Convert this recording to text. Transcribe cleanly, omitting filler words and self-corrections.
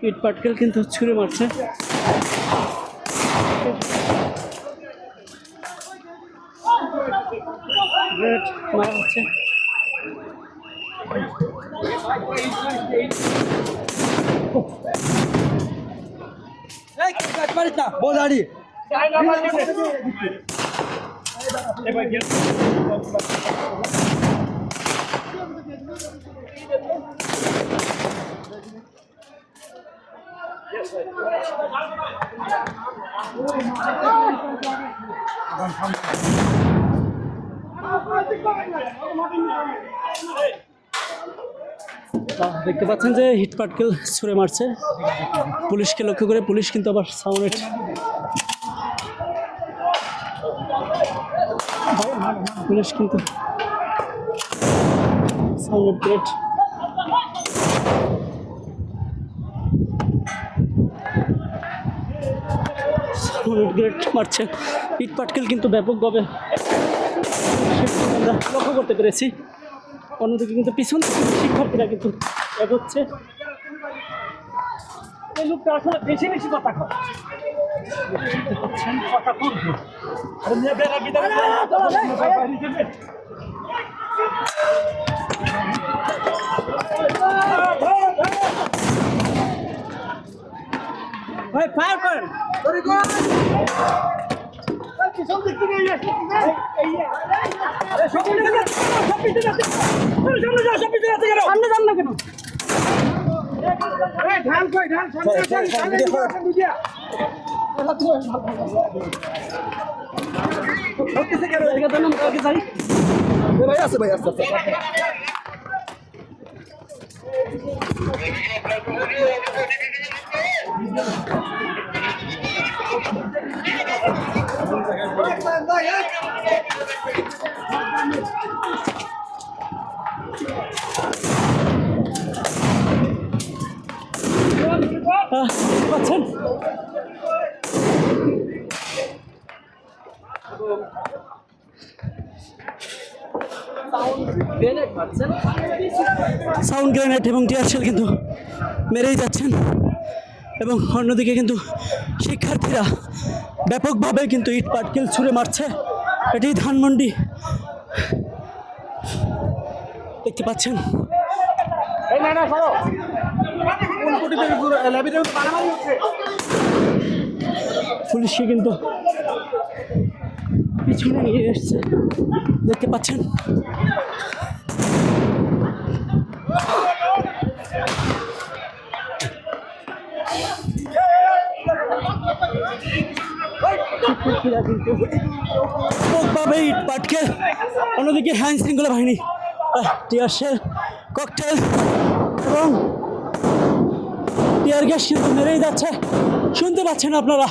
ইট পাটকেল কিন্তু ছুঁড়ে মারছে। মারা হচ্ছে। দেখতে পাচ্ছেন যে হিট পাটকেল ছুঁড়ে মারছে পুলিশকে লক্ষ্য করে। পুলিশ কিন্তু আবার সাউন্ড পুলিশ কিন্তু সাউন্ড গ্রেট মারছে। ইট পাটকেল কিন্তু ব্যাপকভাবে আমরা লক্ষ্য করতে পেরেছি। অন্যদিকে কিন্তু পিছন শিক্ষার্থীরা কিন্তু এগোচ্ছে। এই লোকটা আসলে বেশি বেশি কথা কয়। কথা বলবো ভাই ফায়ার করেন। সামনে যান না কেন? ভাই আছে ভাই আস্তে আস্তে পাচ্ছেন সাউন্ড গ্রেনেড এবং টিয়ার শেল কিন্তু মেরেই যাচ্ছেন। এবং অন্যদিকে কিন্তু শিক্ষার্থীরা ব্যাপকভাবে কিন্তু ইট পাটকেল ছুঁড়ে মারছে। এটি ধানমন্ডি দেখতে পাচ্ছেন। পুলিশকে কিন্তু পিছনে নিয়ে এসছে দেখতে পাচ্ছেন। ব্যাপকভাবে ইট পাটকেল, অন্যদিকে আইন শৃঙ্খলা বাহিনী টিয়ার শেল, ককটেল এবং টিয়ার গ্যাস কিন্তু মেরেই যাচ্ছে। শুনতে পাচ্ছেন আপনারা।